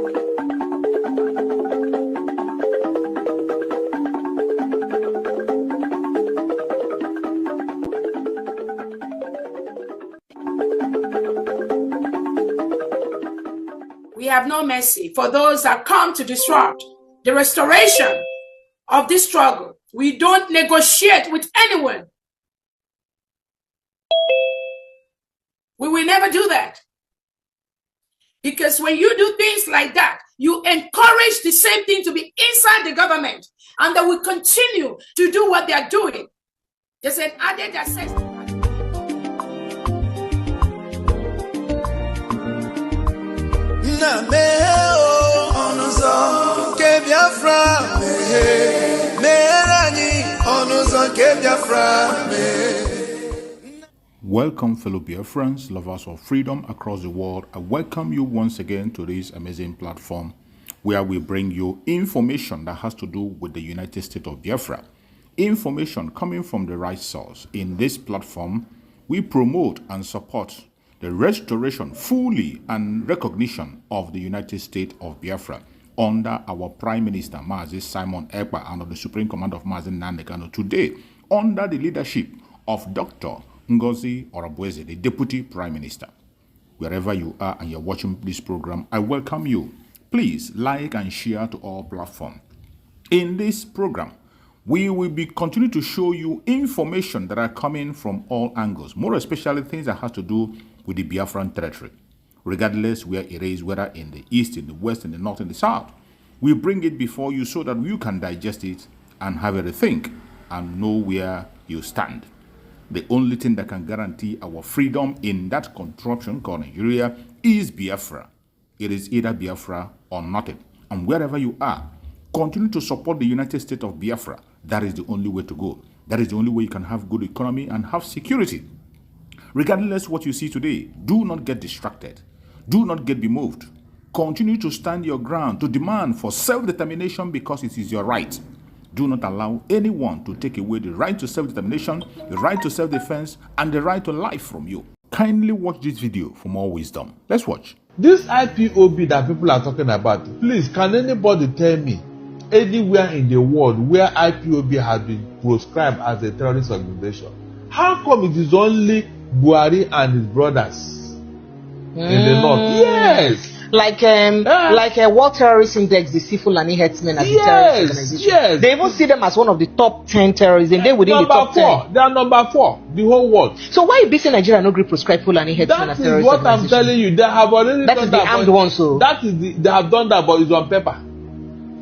We have no mercy for those that come to disrupt the restoration of this struggle. We don't negotiate with anyone. We will never do that. Because when you do things like that, you encourage the same thing to be inside the government, and they will continue to do what they are doing. There's an added access to that. Welcome, fellow Biafrans, lovers of freedom across the world. I welcome you once again to this amazing platform where we bring you information that has to do with the United States of Biafra. Information coming from the right source. In this platform, we promote and support the restoration fully and recognition of the United States of Biafra under our Prime Minister, Mazi Simon Ekpa, and of the Supreme Commander of Mazi Nnamdi Kanu. Today, under the leadership of Dr. Ngozi Oronboweze, the Deputy Prime Minister. Wherever you are and you're watching this program, I welcome you. Please like and share to all platforms. In this program, we will be continue to show you information that are coming from all angles, more especially things that has to do with the Biafran territory, regardless where it is, whether in the east, in the west, in the north, in the south. We bring it before you so that you can digest it and have a rethink and know where you stand. The only thing that can guarantee our freedom in that contraption called Nigeria is Biafra. It is either Biafra or nothing. And wherever you are, continue to support the United States of Biafra. That is the only way to go. That is the only way you can have good economy and have security. Regardless what you see today, do not get distracted. Do not get bemoved. Continue to stand your ground, to demand for self-determination because it is your right. Do not allow anyone to take away the right to self-determination, the right to self-defense, and the right to life from you. Kindly watch this video for more wisdom. Let's watch. This IPOB that people are talking about, please, can anybody tell me anywhere in the world where IPOB has been proscribed as a terrorist organization? How come it is only Buhari and his brothers in the north? Yes. Like a World Terrorist Index, the Fulani Herdsmen as a terrorist organization. Yes. They even see them as one of the top 10 terrorists, and they within the top 10. They are number 4, the whole world. So why you basing Nigeria no gree prescribe Fulani Herdsmen as terrorist organization? That is what I'm telling you. They have already that done is the armed one, so that is they have done that, but it's on paper.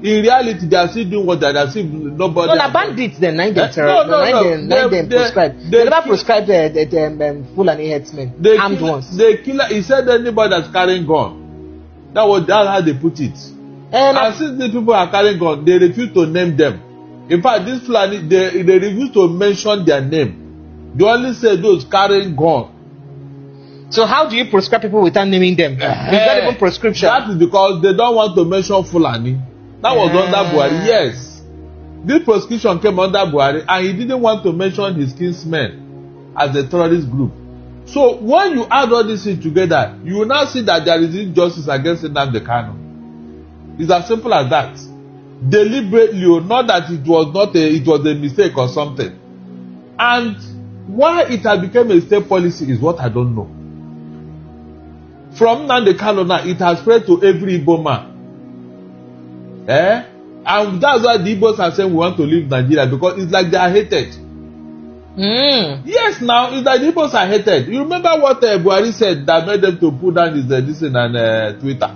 In reality, they are still doing what they are still nobody. No, the bandits then nine them terrorists. Nine them prescribe. They never prescribe the Fulani Herdsmen, armed ones. The killer. He said anybody that's carrying gun. That's how they put it. And since these people are carrying gun, they refuse to name them. In fact, this Fulani, they refuse to mention their name. They only say those carrying gun. So how do you prescribe people without naming them? It's not even prescription. That is because they don't want to mention Fulani. That was under Buhari. Yes. This prescription came under Buhari, and he didn't want to mention his kinsmen as a terrorist group. So when you add all these things together, you will now see that there is injustice against Nnamdi Kanu. It's as simple as that. Deliberately, or not that it was a mistake or something. And why it has become a state policy is what I don't know. From Nnamdi Kanu now, it has spread to every Igbo man. And that's why the Igbos are saying we want to leave Nigeria, because it's like they are hated. Yes, now it's like the Igbos are hated. You remember what Buhari said that made them to put down this thing on Twitter,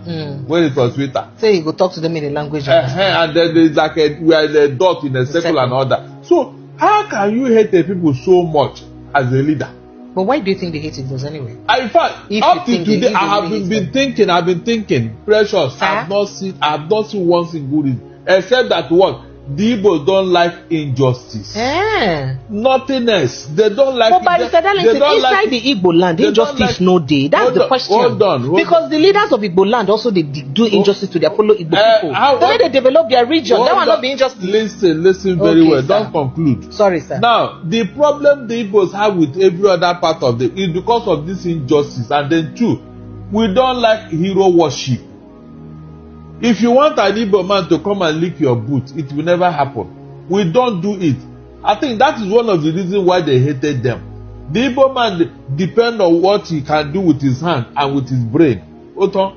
when it was Twitter. Say you go talk to them in a language. And then there's like we are in a dot in a circle and all that. So how can you hate the people so much as a leader? But why do you think they hate Igbos anyway? In fact, up to today, I have been thinking, Precious, I have not seen one single reason, except that what? The Igbos don't like injustice. Nothing else. They don't like. But by Mr. Darlington, inside the Igbo land, injustice no day. That's the question. Hold on. Because the leaders of Igbo land also they do injustice to their fellow Igbo people. The way they develop their region, that will not be injustice. Listen very well. Sir. Don't conclude. Sorry, sir. Now, the problem the Igbos have with every other part of the is because of this injustice, and then two, we don't like hero worship. If you want an Igbo man to come and lick your boot, it will never happen. We don't do it. I think that is one of the reasons why they hated them. The Igbo man depends on what he can do with his hand and with his brain. Oton.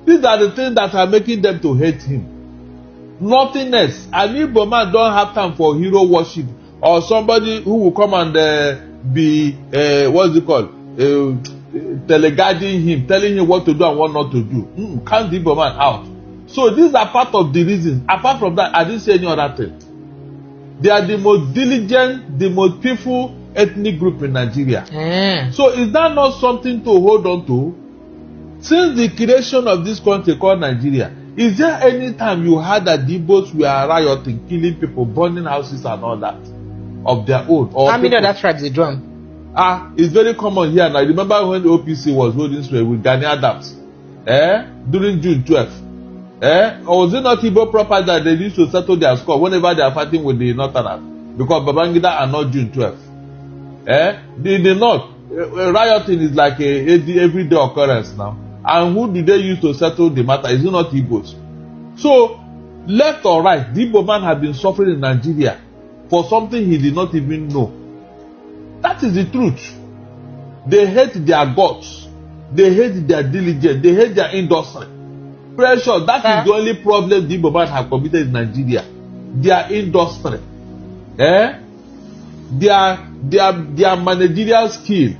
These are the things that are making them to hate him. Nothing else. An Igbo man don't have time for hero worship or somebody who will come and be what's it called? Teleguiding him, telling him what to do and what not to do. Count the Igbo man out. So these are part of the reasons. Apart from that, I didn't say any other thing. They are the most diligent, the most peaceful ethnic group in Nigeria. So is that not something to hold on to? Since the creation of this country called Nigeria, is there any time you heard that the Igbos were rioting, killing people, burning houses and all that of their own? Or how many other tribes they drum? It's very common here. And I remember when the OPC was holding sway with Gani Adams, during June 12th. Or was it not Igbo proper that they used to settle their score whenever they are fighting with the Northerners? Because Babangida are not June 12th. The North, rioting is like a everyday occurrence now. And who do they use to settle the matter? Is it not Igbos? So, left or right, the Igbo man has been suffering in Nigeria for something he did not even know. That is the truth. They hate their gods. They hate their diligence. They hate their industry. Pressure, that is the only problem the Igbo man have committed in Nigeria. Their industry. Their managerial skill.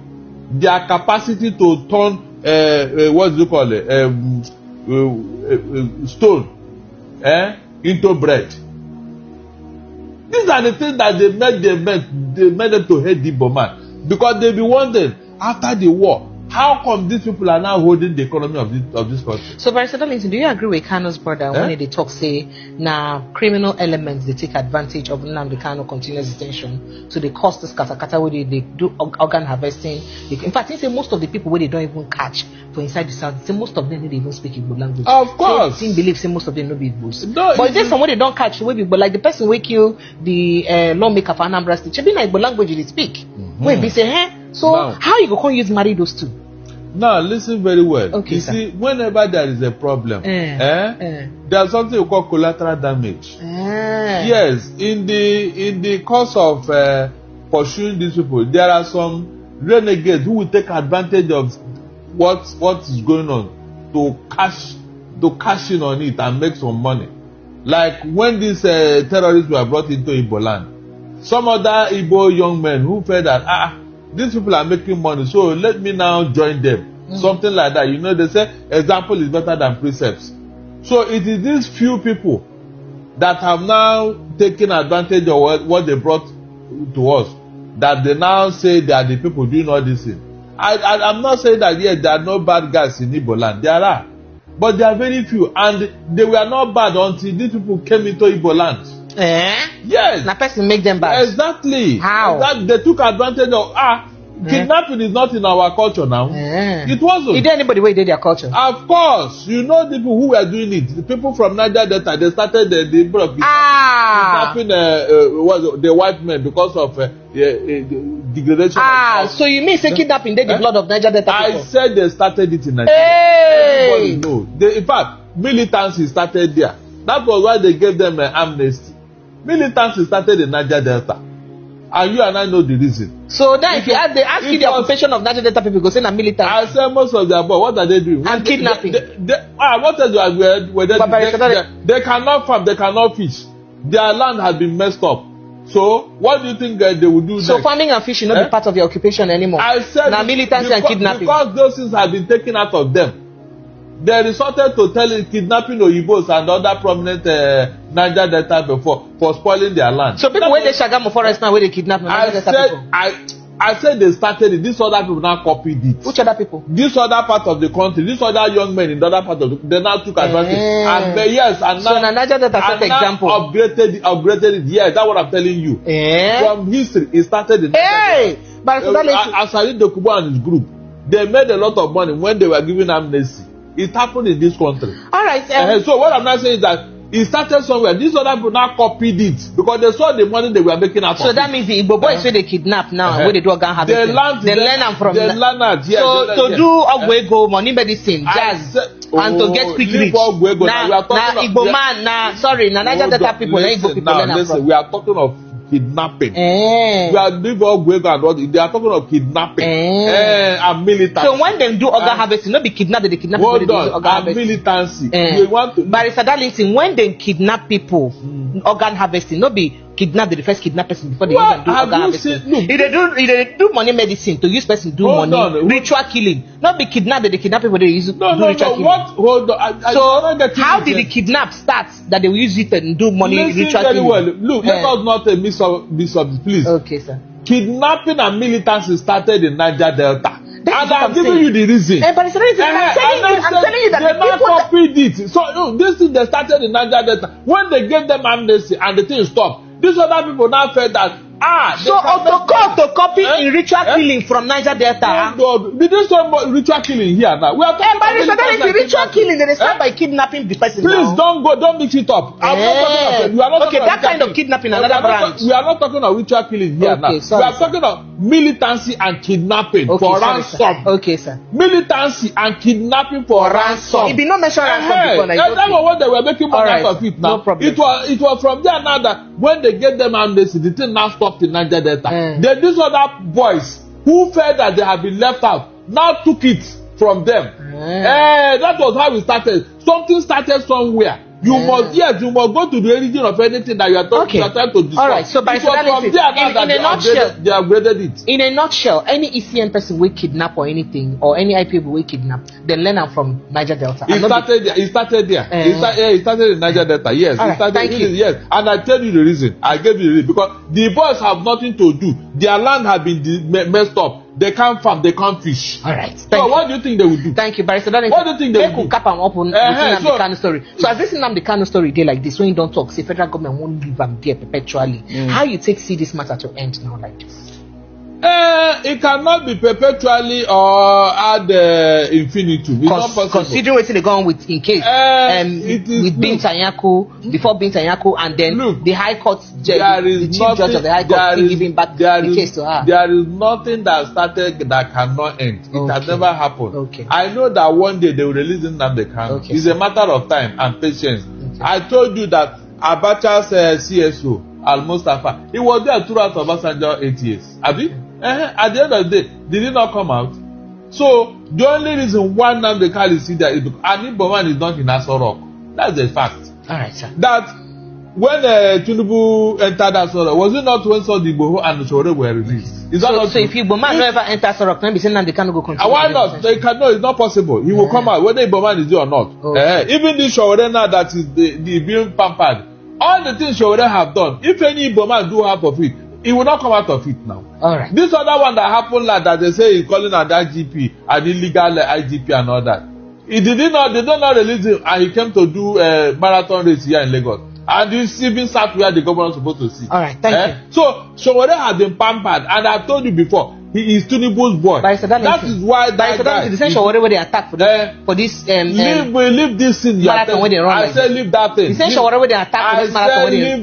Their capacity to turn what do you call it? Stone into bread. These are the things that they made them to hate the Igbo man. Because they be wondering, after the war, how come these people are now holding the economy of this country? So, Barrister Darlington, do you agree with Kano's brother when they talk, say, now criminal elements, they take advantage of Nnamdi Kanu continuous detention, so they cause this katakata where they do organ harvesting. In fact, they say most of the people where they don't even catch for inside the south, say most of them they even speak Igbo language. Of course. They believe say most of them no be Igbos. No, but there's some where they don't catch, but like the person who kill the lawmaker for Anambra State, should be like Igbo language they speak. When they say, so now, how you go use marry those two? Now listen very well. Okay, you see, whenever there is a problem, there's something we call collateral damage. Yes, in the course of pursuing these people, there are some renegades who will take advantage of what is going on to cash in on it and make some money. Like when these terrorists were brought into Igbo land, some other Igbo young men who felt that these people are making money, so let me now join them. Something like that. You know, they say example is better than precepts. So it is these few people that have now taken advantage of what they brought to us, that they now say they are the people doing all this thing. I'm not saying that there are no bad guys in Igbo land. There are. But there are very few. And they were not bad until these people came into Igbo land. Yes. That person make them bad. Exactly. How? They took advantage of kidnapping is not in our culture now. It wasn't. Is there anybody where did their culture? Of course. You know the people who were doing it. The people from Niger Delta, they started the kidnapping the white men because of degradation. So you mean say kidnapping the blood of Niger Delta people? I said they started it in Nigeria. Everybody knows. In fact, militancy started there. That was why they gave them amnesty. Militancy started in Niger Delta. And you and I know the reason. So then if you ask you the occupation of Niger Delta people, go say na militancy. I say most of them, but what are they doing? And kidnapping. What else they cannot farm, they cannot fish. Their land has been messed up. So what do you think they will do next? So farming and fishing not be part of your occupation anymore. I said na militancy and kidnapping. Because those things have been taken out of them. They resorted to kidnapping Oyibos and other prominent Niger Delta before for spoiling their land. So people when they Shagamu forest now where they kidnap Niger Delta people. I said they started it. These other people now copied it. Which other people? This other part of the country. These other young men in the other part of the they now took advantage. And and now, so Niger Delta set example. Upgraded it. Yes, that's what I'm telling you. From history, it started in but Asari Dokubo and his group, they made a lot of money when they were giving amnesty. It happened in this country. All right. So what I'm not saying is that It started somewhere. These other people now copied it because they saw the money they were making out of it. So that means the Igbo boys where they kidnap now, where they do organ harvesting. They learn from the learners. Yes, so to do Ogwego, money medicine, jazz, and to get quick rich. Now Igbo man, Niger Delta people, Igbo people learn from. We are talking of kidnapping. We are doing Ogwego and all. They are talking of kidnapping and militancy. So when they do organ harvesting, not be kidnapped, they kidnap people. Hold on, and militancy. We want to. Barrister Darlington, when they kidnap people, organ harvesting, not be kidnap the first kidnap person before they even do organ harvesting. If they do money medicine to use person do money, ritual killing, not be kidnapped, they kidnap people they use do ritual killing. Hold on. So how did the kidnap start that they will use it and do money ritual killing? Well. Look, let us not miss up, please. Okay, sir. Kidnapping and militancy started in Niger Delta. And I'm giving you the reason. But it's I'm telling you that they not copied it. So this thing they started in Niger Delta. When they gave them amnesty and the thing stopped, these other people now felt that so to copy in ritual killing from Niger Delta. Did you say ritual killing here now? We are talking about ritual killing. They start by kidnapping the person. Please don't mix it up. Okay, that kind of kidnapping another branch. We are not talking of ritual killing here now. We are talking of militancy and kidnapping for ransom. Okay, sir. Militancy and kidnapping for ransom. It be not mentioned ransom before. That was what they were making money out of it now. No problem. It was from there now that when they gave them amnesty, the thing now stopped in Niger Delta. Then these other boys who felt that they had been left out now took it from them. That was how it started. Something started somewhere. You must go to the origin of anything that you are trying to discuss. All right, so by in a nutshell, they upgraded it. In a nutshell, any ECN person will kidnap or anything, or any IP will kidnap, they learn them from Niger Delta. It started there. It started in Niger Delta. Yes, yes. And I tell you the reason. I gave you the reason because the boys have nothing to do. Their land has been messed up. They can't farm, they can't fish. All right. So what do you think they will do? Thank you, Barrister. What do you think they will do? Cap and open the Kano story. So as this the Kano story day like this, when you don't talk, say federal government won't leave them there perpetually. How you see this matter to end now like this? It cannot be perpetually or ad infinitum. It's not possible. Considering what they go on with in case with Bintanyaku, before Bintanyaku, and then the High Court the Chief Judge of the High Court giving back the case to her. There is nothing that started that cannot end. It has never happened. Okay. I know that one day they will release Nnamdi Kanu. Okay. It's a matter of time and patience. Okay. I told you that Abacha's CSO, Al-Mustafa, he was there throughout Obasanjo 8 years. Abi? At the end of the day, did he not come out? So the only reason why Nnamdi Kanu is there is because Igbo man is not in Aso Rock. That's a fact. All right, sir. That when Tinubu entered Aso Rock, was it not when Sunday Igboho and Sowore were released? Is that not so if Igbo man never enter Aso Rock, then be saying Nnamdi Kanu go continue. Why not? They cannot. It's not possible. He will come out whether Igbo man is there or not. Even this Sowore now that is the being pampered, all the things Sowore have done, if any Igbo man do half of it, he will not come out of it now. All right. This other one that happened like that they say he's calling an IGP, an illegal IGP and all that. They did not release him and he came to do a marathon race here in Lagos. And he's even sat where the governor is supposed to sit. All right, thank you. So Sowore has been pampered and I told you before, he is Tinubu's boy. That is why that guy. The same Sowore where they attack for this leave this thing. Marathon where they run. I said leave that thing. The same Sowore where they attack for this marathon where they.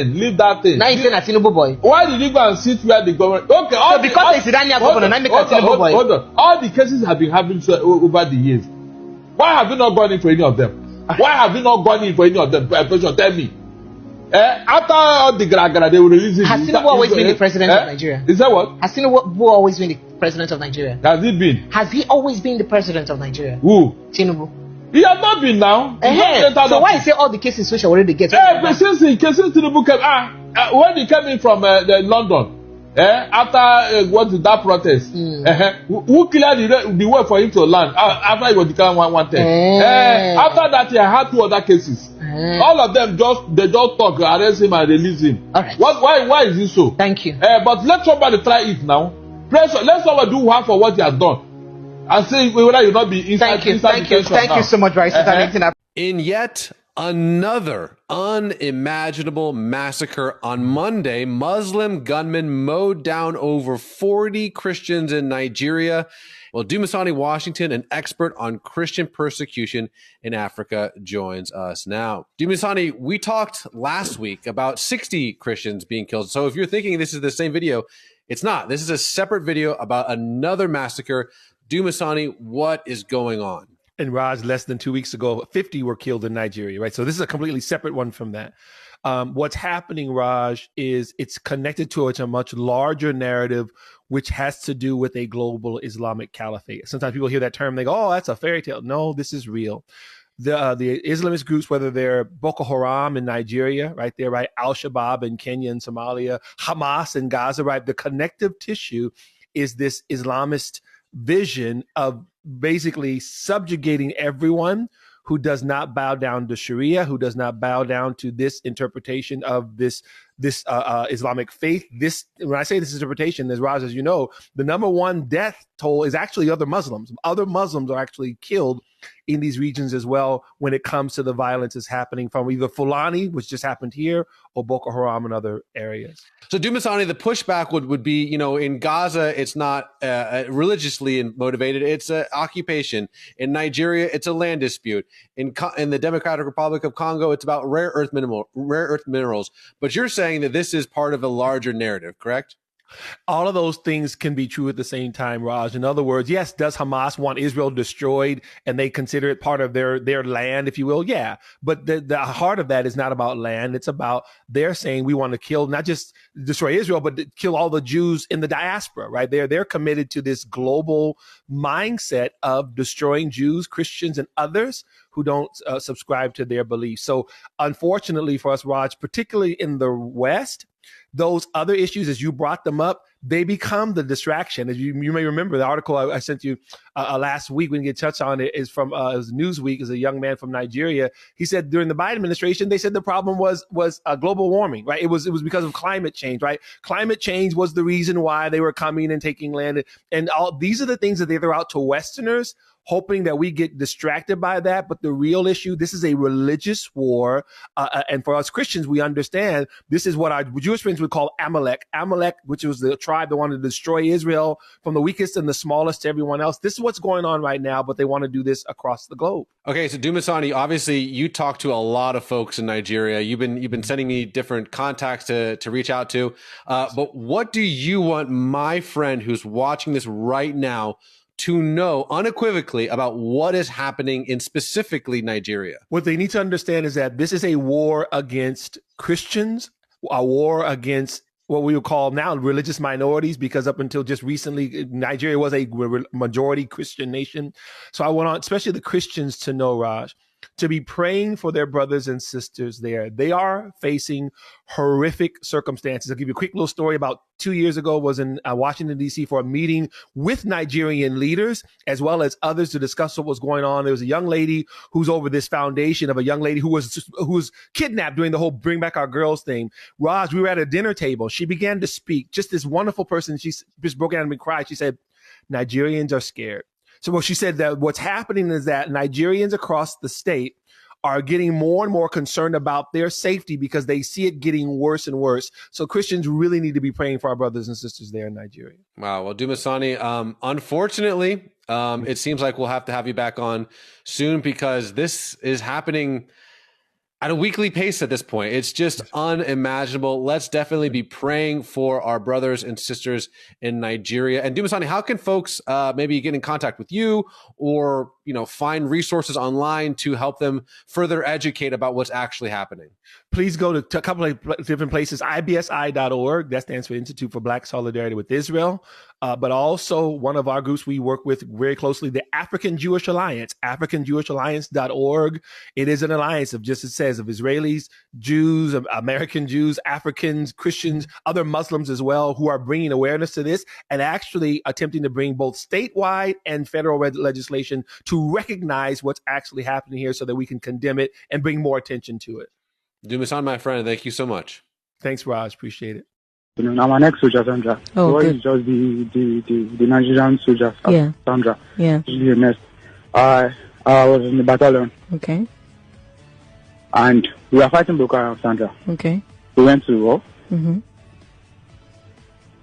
Leave that thing. Now you say na Tinubu boy. Why did you go and sit where the government? Okay, so because it's Iranian governor, now make a Tinubu boy. Hold on. All the cases have been happening over the years. Why have you not gone in for any of them? Why have you not gone in for any of them? Tell me. After all the gra they will release it. Has Tinubu always been the president of Nigeria? Is that what? Has Tinubu always been the president of Nigeria? Has he been? Has he always been the president of Nigeria? Who? Tinubu. He has not been now. So why you say all the cases which already get? But since Tinubu came, when he came in from London, after what is that protest? Who cleared the way for him to land after he was declared wanted? After that, he had 2 other cases. All of them just talk, arrest him and release him. All right. Why is it so? Thank you. But let somebody try it now. Let somebody do half of what he has done, and see whether you not be inside. Thank you so much, Barrister. In yet Another unimaginable massacre on Monday. Muslim gunmen mowed down over 40 Christians in Nigeria. Well, Dumasani Washington, an expert on Christian persecution in Africa, joins us now. Dumasani, we talked last week about 60 Christians being killed. So if you're thinking this is the same video, it's not. This is a separate video about another massacre. Dumasani, what is going on? And Raj, less than 2 weeks ago, 50 were killed in Nigeria, right? So this is a completely separate one from that. What's happening, Raj, is it's connected to a much larger narrative, which has to do with a global Islamic caliphate. Sometimes people hear that term, they go, oh, that's a fairy tale. No, this is real. The Islamist groups, whether they're Boko Haram in Nigeria, right there, right, Al-Shabaab in Kenya and Somalia, Hamas in Gaza, right, the connective tissue is this Islamist vision of basically subjugating everyone who does not bow down to Sharia, who does not bow down to this interpretation of this Islamic faith. This, when I say this interpretation, as Raj, as you know, the number one death toll is actually other Muslims. Other Muslims are actually killed in these regions as well when it comes to the violence that's happening from either Fulani, which just happened here, or Boko Haram in other areas. So Dumasani, the pushback would be, you know, in Gaza, it's not religiously motivated. It's an occupation. In Nigeria, it's a land dispute. In the Democratic Republic of Congo, it's about rare earth minerals. But you're saying that this is part of a larger narrative, correct? All of those things can be true at the same time, Raj. In other words, yes, does Hamas want Israel destroyed and they consider it part of their land, if you will? Yeah. But the heart of that is not about land. It's about they're saying we want to kill, not just destroy Israel, but kill all the Jews in the diaspora, right? They're committed to this global mindset of destroying Jews, Christians, and others who don't subscribe to their beliefs. So unfortunately for us, Raj, particularly in the West, those other issues, as you brought them up, they become the distraction. As you may remember, the article I sent you last week, we didn't get touched on it, is from it was Newsweek, is a young man from Nigeria. He said during the Biden administration, they said the problem was global warming, right? It was because of climate change, right? Climate change was the reason why they were coming and taking land. And all these are the things that they throw out to Westerners, hoping that we get distracted by that. But the real issue, this is a religious war. And for us Christians, we understand this is what our Jewish friends would call Amalek. Amalek, which was the tribe that wanted to destroy Israel from the weakest and the smallest to everyone else. This is what's going on right now, but they want to do this across the globe. Okay, so Dumasani, obviously you talk to a lot of folks in Nigeria. You've been sending me different contacts to reach out to. But what do you want my friend who's watching this right now to know unequivocally about what is happening in specifically Nigeria? What they need to understand is that this is a war against Christians, a war against what we would call now religious minorities, because up until just recently, Nigeria was a majority Christian nation. So I want especially the Christians to know, Raj, to be praying for their brothers and sisters there. They are facing horrific circumstances. I'll give you a quick little story. About 2 years ago, was in Washington, D.C. for a meeting with Nigerian leaders as well as others to discuss what was going on. There was a young lady who's over this foundation of a young lady who was kidnapped during the whole Bring Back Our Girls thing. Raj, we were at a dinner table. She began to speak. Just this wonderful person. She just broke down and cried. She said, Nigerians are scared. So what she said, that what's happening is that Nigerians across the state are getting more and more concerned about their safety because they see it getting worse and worse. So Christians really need to be praying for our brothers and sisters there in Nigeria. Wow. Well, Dumasani, unfortunately, it seems like we'll have to have you back on soon because this is happening at a weekly pace at this point. It's just unimaginable. Let's definitely be praying for our brothers and sisters in Nigeria. And Dumasani, how can folks maybe get in contact with you or, find resources online to help them further educate about what's actually happening? Please go to a couple of different places. IBSI.org, that stands for Institute for Black Solidarity with Israel. But also one of our groups we work with very closely, the African Jewish Alliance, AfricanJewishAlliance.org. It is an alliance of, just it says, of Israelis, Jews, American Jews, Africans, Christians, other Muslims as well, who are bringing awareness to this and actually attempting to bring both statewide and federal legislation to recognize what's actually happening here so that we can condemn it and bring more attention to it. Dumasani, my friend, thank you so much. Thanks, Raj. Appreciate it. I'm an ex-soldier, Sandra. Oh, good. It's just the Nigerian soldiers, yeah. Sandra. Yeah. I was in the battalion. Okay. And we were fighting Boko Haram, Sandra. Okay. We went to war. Mm-hmm.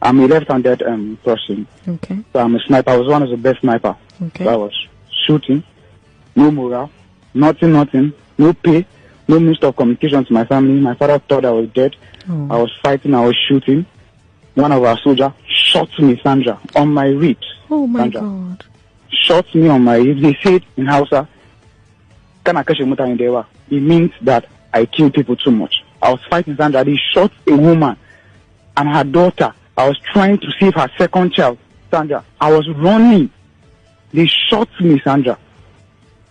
I'm a left-handed person. Okay. So I'm a sniper. I was one of the best sniper. Okay. So I was shooting, no morale, nothing, no pay, no means of communication to my family. My father thought I was dead. Oh. I was fighting, I was shooting. One of our soldiers shot me, Sandra, on my ribs. Oh my Sandra. God. Shot me on my ribs. They said in Hausa, it means that I kill people too much. I was fighting, Sandra. They shot a woman and her daughter. I was trying to save her second child, Sandra. I was running. They shot me, Sandra.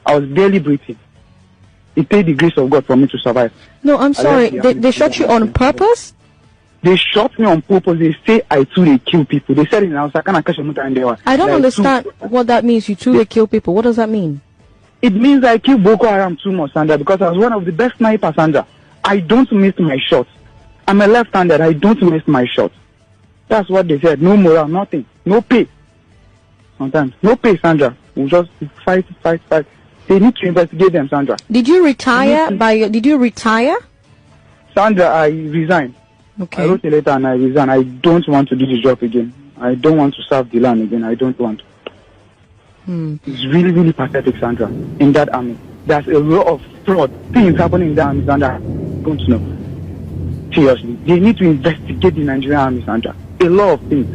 I was barely breathing. It takes the grace of God for me to survive. No, I'm sorry. They shot you on purpose? They shot me on purpose. They say I too they kill people. They said in Hausa, I don't understand what that means. You too they kill people. What does that mean? It means I kill Boko Haram too much, Sandra, because I was one of the best snipers, Sandra. I don't miss my shots. I'm a left-handed. I don't miss my shots. That's what they said. No morale, nothing. No pay. Sometimes. No pay, Sandra. We'll just fight. They need to investigate them, Sandra. Did you retire did you retire? Sandra, I resigned. Okay. I wrote a letter and I resigned. I don't want to do the job again. I don't want to serve the land again. I don't want. It's really, really pathetic, Sandra, in that army. There's a lot of fraud things happening in the army, Sandra. I don't know. Seriously. They need to investigate the Nigerian army, Sandra. A lot of things.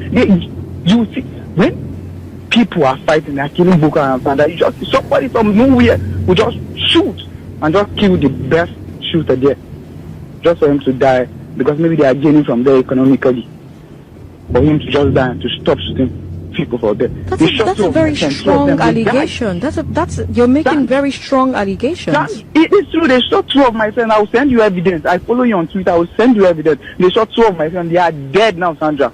You see, when people are fighting, they're killing Boko Haram, Sandra, you just, somebody from nowhere will just shoot and just kill the best shooter there. Just for him to die, because maybe they are gaining from there economically. For him to just die and to stop shooting people for there. That's a very strong allegation. You're making very strong allegations. It is true. They shot 2 of my friends. I will send you evidence. I follow you on Twitter. I will send you evidence. They shot 2 of my friends. They are dead now, Sandra.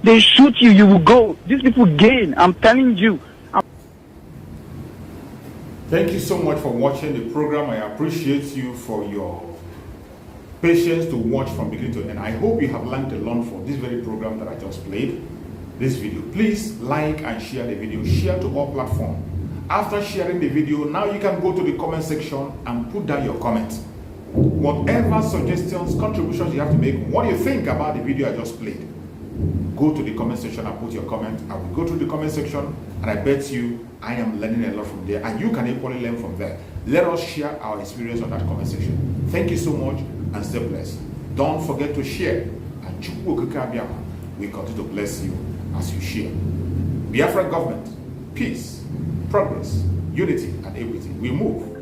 They shoot you. You will go. These people gain. I'm telling you. Thank you so much for watching the program. I appreciate you for your patience to watch from beginning to end. I hope you have learned a lot from this very program that I just played. This video, please like and share the video. Share to all platforms. After sharing the video, now you can go to the comment section and put down your comments. Whatever suggestions, contributions you have to make, what you think about the video I just played, go to the comment section and put your comment. I will go to the comment section and I bet you I am learning a lot from there, and you can equally learn from there. Let us share our experience on that comment section. Thank you so much and stay blessed. Don't forget to share, and we continue to bless you as you share. Biafran government, peace, progress, unity, and equity. We move